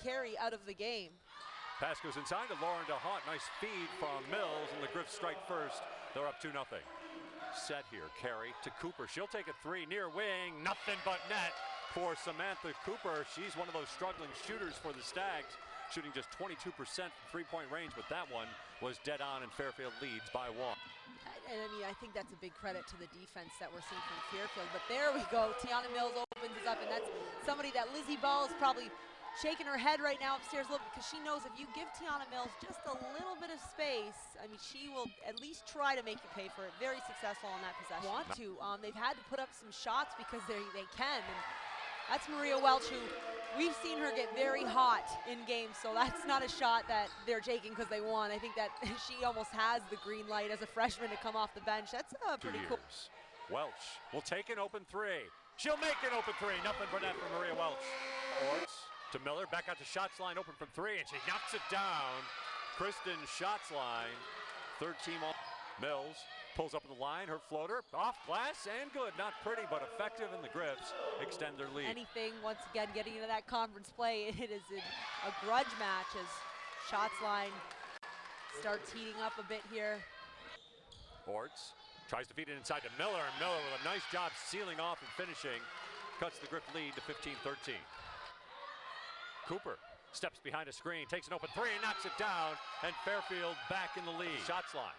carry out of the game. Pass goes inside to Lauren DeHaan. Nice feed from Mills, and the Griffs strike first. They're up 2-0. Set here, carry to Cooper. She'll take a three, near wing, nothing but net for Samantha Cooper. She's one of those struggling shooters for the Stags, shooting just 22% from three-point range, but that one was dead on, and Fairfield leads by 1. And I mean, I think that's a big credit to the defense that we're seeing from Fairfield. But there we go. Tiana Mills opens us up, and that's somebody that Lizzie Ball is probably shaking her head right now upstairs a little bit, because she knows if you give Tiana Mills just a little bit of space, I mean, she will at least try to make you pay for it. Very successful on that possession. They've had to put up some shots because they can. And that's Maria Welch, who we've seen her get very hot in games, so that's not a shot that they're taking because they won. I think that she almost has the green light as a freshman to come off the bench. That's pretty cool. Welch will take an open three. She'll make an open three. Nothing but net for Maria Welch. To Miller, back out to shots line, open from 3, and she knocks it down. Kristen shots line, third team all. Mills pulls up in the line, her floater, off glass, and good. Not pretty, but effective, and the Griffs extend their lead. Anything, once again, getting into that conference play, it is a grudge match as shots line starts heating up a bit here. Orts tries to feed it inside to Miller, and Miller with a nice job sealing off and finishing, cuts the Griff lead to 15-13. Cooper steps behind a screen, takes an open three, and knocks it down, and Fairfield back in the lead. Shots line.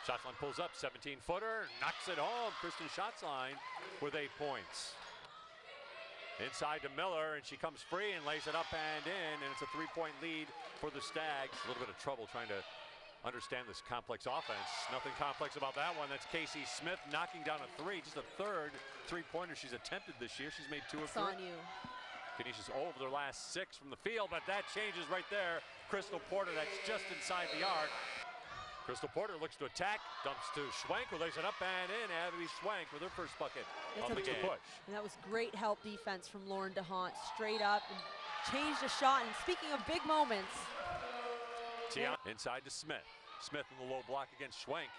Shots line pulls up, 17-footer, knocks it home. Kristen Shots line with 8 points. Inside to Miller, and she comes free and lays it up and in, and it's a 3-point lead for the Stags. A little bit of trouble trying to understand this complex offense. Nothing complex about that one. That's Casey Smith knocking down a three, just a third three-pointer she's attempted this year. She's made 2 of 3. It's on you. Canisius over their last 6 from the field, but that changes right there. Crystal Porter, that's just inside the arc. Crystal Porter looks to attack, dumps to Schwenk, who lays it up and in. Abby Schwenk with her first bucket of the game. Push. And that was great help defense from Lauren DeHaan, straight up and changed the shot. And speaking of big moments. Inside to Smith. Smith in the low block against Schwenk.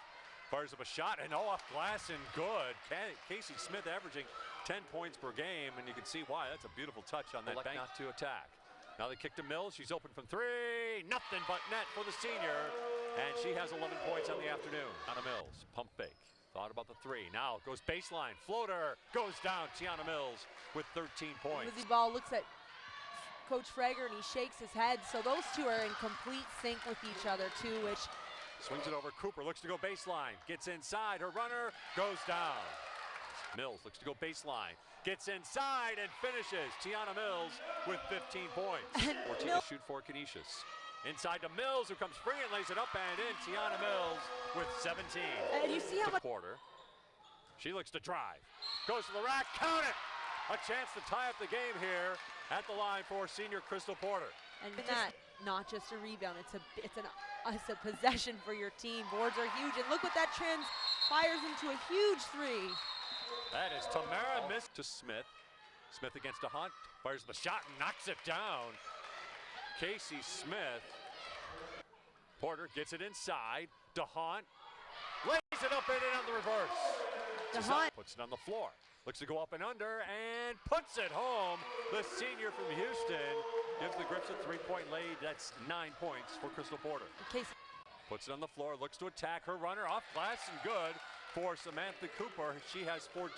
Fires up a shot, and off glass and good. Casey Smith averaging 10 points per game, and you can see why. That's a beautiful touch on that bank. Not to attack. Now they kick to Mills. She's open from 3. Nothing but net for the senior, and she has 11 points on the afternoon. Tiana Mills, pump fake. Thought about the 3. Now goes baseline. Floater goes down. Tiana Mills with 13 points. Lizzie Ball looks at Coach Frager, and he shakes his head. So those two are in complete sync with each other, too, which... Swings it over. Cooper looks to go baseline. Gets inside. Her runner goes down. Mills looks to go baseline. Gets inside and finishes. Tiana Mills with 15 points. 14 to shoot for Canisius. Inside to Mills, who comes free and lays it up and in. Tiana Mills with 17. And you see how much... Porter. She looks to drive. Goes to the rack. Count it! A chance to tie up the game here at the line for senior Crystal Porter. And that, not just a rebound, it's a possession for your team. Boards are huge, and look what that transpires into a huge 3. That is Tamara missed to Smith. Smith against DeHaan, fires the shot and knocks it down. Casey Smith. Porter gets it inside. DeHaan lays it up and in on the reverse. DeHaan puts it on the floor. Looks to go up and under and puts it home. The senior from Houston gives the Griffs a 3-point lead. That's 9 points for Crystal Porter. Puts it on the floor, looks to attack. Her runner off glass and good for Samantha Cooper. She has 14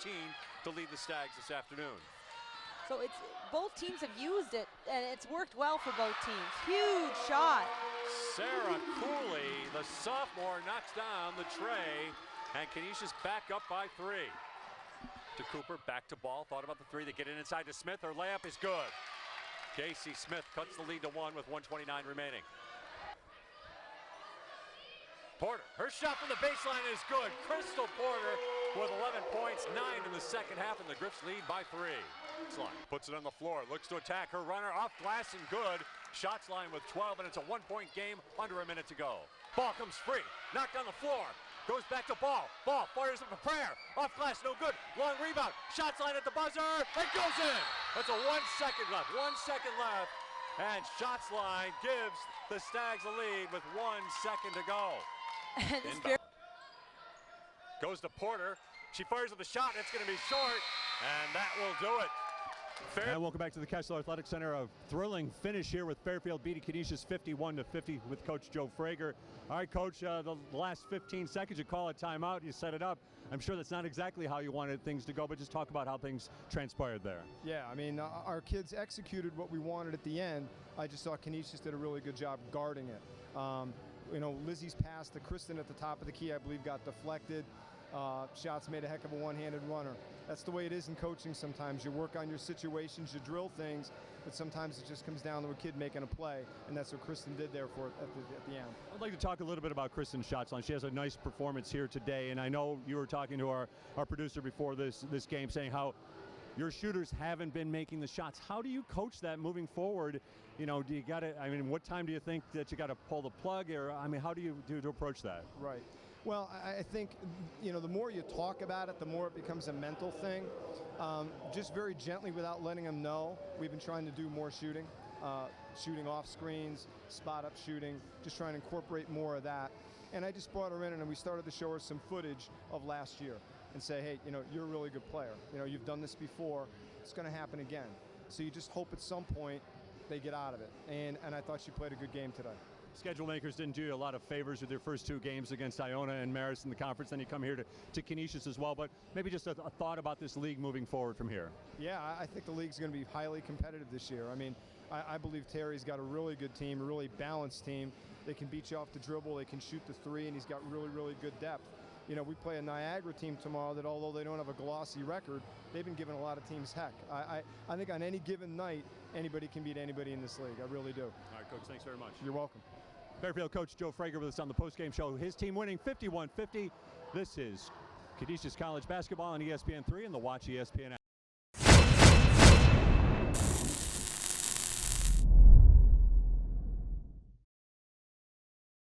to lead the Stags this afternoon. So it's both teams have used it, and it's worked well for both teams. Huge shot. Sarah Cooley, the sophomore, knocks down the tray, and Canisius back up by 3. To Cooper, back to Ball, thought about the 3, they get it inside to Smith, her layup is good. Casey Smith cuts the lead to 1 with 1:29 remaining. Porter, her shot from the baseline is good. Crystal Porter with 11 points, 9 in the second half, and the Griffs lead by 3. Puts it on the floor, looks to attack, her runner off glass and good. Shots line with 12, and it's a 1-point game under a minute to go. Ball comes free, knocked on the floor. Goes back to Ball. Ball fires up a prayer. Off glass, no good. Long rebound. Shots line at the buzzer. It goes in. That's a 1 second left. 1 second left. And shots line gives the Stags a lead with 1 second to go. Goes to Porter. She fires up the shot. It's going to be short. And that will do it. And welcome back to the Kessler Athletic Center. A thrilling finish here with Fairfield beating Canisius 51-50 with Coach Joe Frager. All right, Coach, the last 15 seconds, you call a timeout, you set it up. I'm sure that's not exactly how you wanted things to go, but just talk about how things transpired there. Yeah, I mean, our kids executed what we wanted at the end. I just thought Canisius did a really good job guarding it. You know, Lizzie's pass to Kristen at the top of the key, I believe, got deflected. Shots made a heck of a one-handed runner. That's the way it is in coaching sometimes. You work on your situations, you drill things, but sometimes it just comes down to a kid making a play, and that's what Kristen did there for at the end. I'd like to talk a little bit about Kristen's shots line. She has a nice performance here today, and I know you were talking to our producer before this game saying how your shooters haven't been making the shots. How do you coach that moving forward? You know, do you got to, I mean, what time do you think that you got to pull the plug, or, I mean, how do you approach that? Right. Well, I think, you know, the more you talk about it, the more it becomes a mental thing. Just very gently, without letting them know, we've been trying to do more shooting, shooting off screens, spot-up shooting, just trying to incorporate more of that. And I just brought her in and we started to show her some footage of last year and say, hey, you know, you're a really good player. You know, you've done this before. It's going to happen again. So you just hope at some point they get out of it. And I thought she played a good game today. Schedule makers didn't do you a lot of favors with their first two games against Iona and Marist in the conference. Then you come here to Canisius as well. But maybe just a thought about this league moving forward from here. Yeah, I think the league's going to be highly competitive this year. I mean, I believe Terry's got a really good team, a really balanced team. They can beat you off the dribble, they can shoot the three, and he's got really, really good depth. You know, we play a Niagara team tomorrow that, although they don't have a glossy record, they've been giving a lot of teams heck. I think on any given night, anybody can beat anybody in this league. I really do. All right, Coach, thanks very much. You're welcome. Fairfield coach Joe Frager with us on the postgame show. His team winning 51-50. This is Canisius College basketball on ESPN3 and the Watch ESPN app.